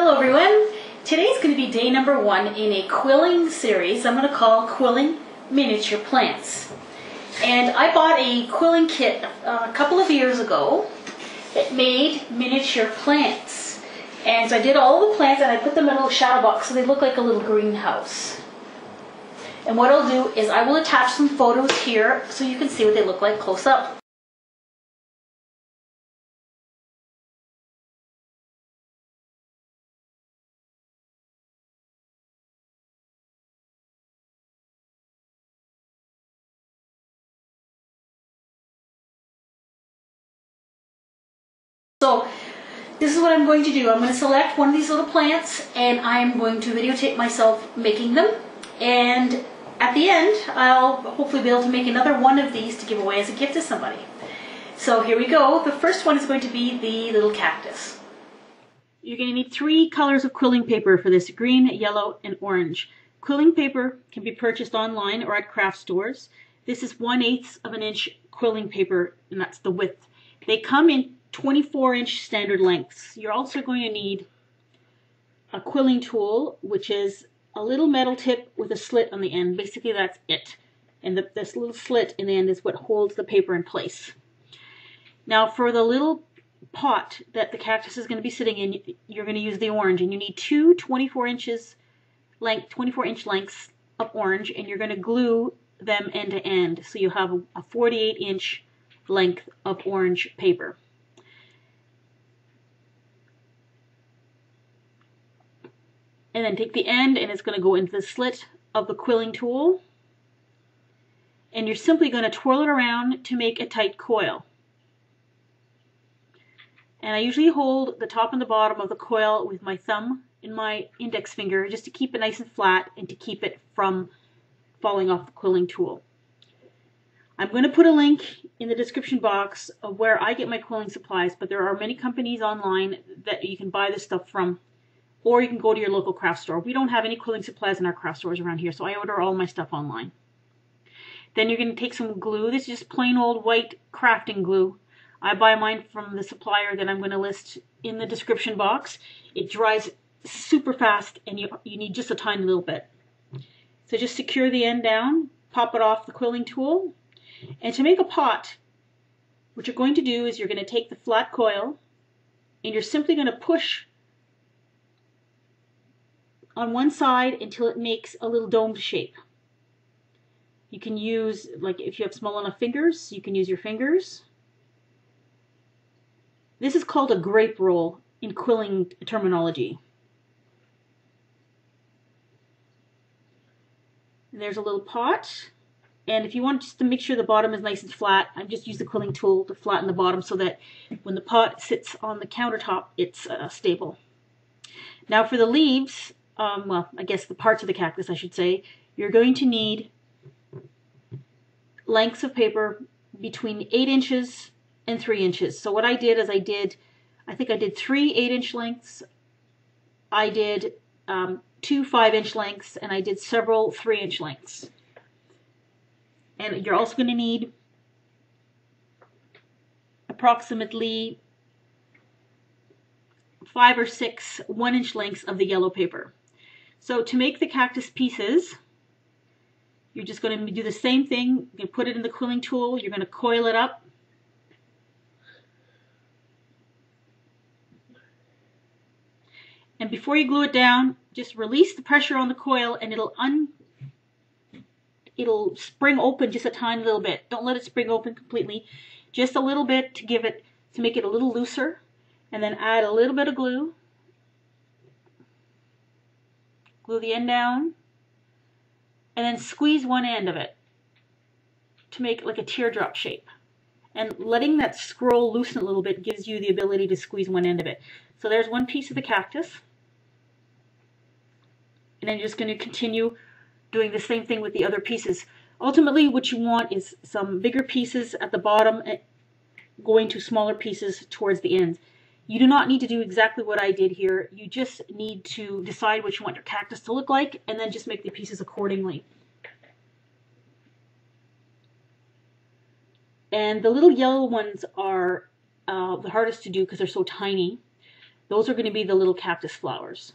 Hello everyone. Today's going to be day number 1 in a quilling series I'm going to call Quilling Miniature Plants. And I bought a quilling kit a couple of years ago that made miniature plants. And so I did all the plants and I put them in a little shadow box so they look like a little greenhouse. And what I'll do is I will attach some photos here so you can see what they look like close up. So this is what I'm going to do. I'm going to select one of these little plants and I'm going to videotape myself making them. And at the end, I'll hopefully be able to make another one of these to give away as a gift to somebody. So here we go. The first one is going to be the little cactus. You're going to need 3 colors of quilling paper for this: green, yellow, and orange. Quilling paper can be purchased online or at craft stores. This is 1/8 of an inch quilling paper, and that's the width. They come in 24-inch standard lengths. You're also going to need a quilling tool, which is a little metal tip with a slit on the end. Basically, that's it. And this little slit in the end is what holds the paper in place. Now, for the little pot that the cactus is going to be sitting in, you're going to use the orange, and you need 2 24-inch lengths of orange, and you're going to glue them end to end. So you have a 48-inch length of orange paper. And then take the end and it's going to go into the slit of the quilling tool. And you're simply going to twirl it around to make a tight coil. And I usually hold the top and the bottom of the coil with my thumb and my index finger just to keep it nice and flat and to keep it from falling off the quilling tool. I'm going to put a link in the description box of where I get my quilling supplies, but there are many companies online that you can buy this stuff from. Or you can go to your local craft store. We don't have any quilling supplies in our craft stores around here, so I order all my stuff online. Then you're going to take some glue. This is just plain old white crafting glue. I buy mine from the supplier that I'm going to list in the description box. It dries super fast, and you need just a tiny little bit. So just secure the end down, pop it off the quilling tool. And to make a pot, what you're going to do is you're going to take the flat coil, and you're simply going to push on one side until it makes a little domed shape. You can use, like if you have small enough fingers, you can use your fingers. This is called a grape roll in quilling terminology. And there's a little pot. And if you want just to make sure the bottom is nice and flat, I just use the quilling tool to flatten the bottom so that when the pot sits on the countertop, it's stable. Now for the leaves, well, I guess the parts of the cactus, I should say, you're going to need lengths of paper between 8 inches and 3 inches. So what I did is I think I did 3 8-inch lengths, I did 2 5-inch lengths, and I did several 3-inch lengths. And you're also going to need approximately 5 or 6 1-inch lengths of the yellow paper. So to make the cactus pieces, you're just going to do the same thing. You're going to put it in the quilling tool. You're going to coil it up. And before you glue it down, just release the pressure on the coil and it'll spring open just a tiny little bit. Don't let it spring open completely. Just a little bit to make it a little looser. And then add a little bit of glue. Glue the end down. And then squeeze one end of it to make like a teardrop shape. And letting that scroll loosen a little bit gives you the ability to squeeze one end of it. So there's one piece of the cactus. And then you're just going to continue doing the same thing with the other pieces. Ultimately, what you want is some bigger pieces at the bottom going to smaller pieces towards the ends. You do not need to do exactly what I did here. You just need to decide what you want your cactus to look like and then just make the pieces accordingly. And the little yellow ones are the hardest to do because they're so tiny. Those are going to be the little cactus flowers.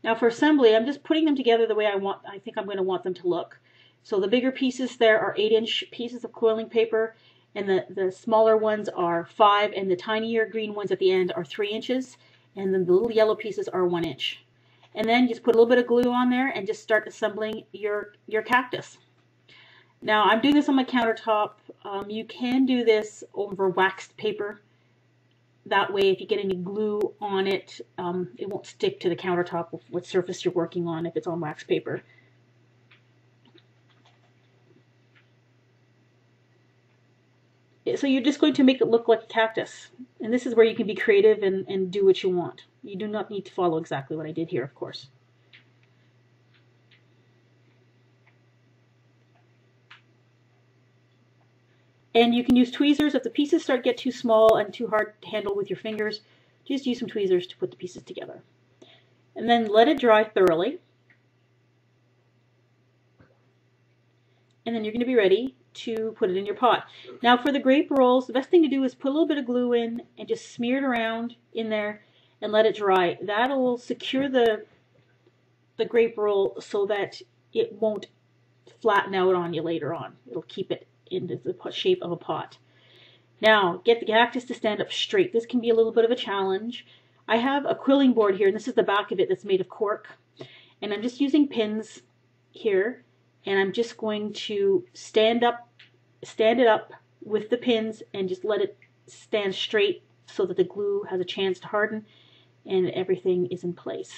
Now for assembly, I'm just putting them together the way I think I'm going to want them to look. So the bigger pieces there are 8-inch pieces of quilling paper, and the smaller ones are 5, and the tinier green ones at the end are 3 inches, and then the little yellow pieces are 1 inch. And then just put a little bit of glue on there and just start assembling your cactus. Now I'm doing this on my countertop. You can do this over waxed paper. That way, if you get any glue on it, it won't stick to the countertop of what surface you're working on if it's on wax paper. So you're just going to make it look like a cactus. And this is where you can be creative and do what you want. You do not need to follow exactly what I did here, of course. And you can use tweezers if the pieces start to get too small and too hard to handle with your fingers. Just use some tweezers to put the pieces together. And then let it dry thoroughly. And then you're going to be ready to put it in your pot. Now for the grape rolls, the best thing to do is put a little bit of glue in and just smear it around in there and let it dry. That'll secure the grape roll so that it won't flatten out on you later on. It'll keep it into the shape of a pot. Now get the cactus to stand up straight. This can be a little bit of a challenge. I have a quilling board here, and this is the back of it that's made of cork, and I'm just using pins here, and I'm just going to stand it up with the pins and just let it stand straight so that the glue has a chance to harden and everything is in place.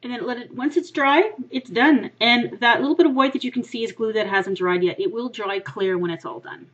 And then once it's dry, it's done. And that little bit of white that you can see is glue that hasn't dried yet. It will dry clear when it's all done.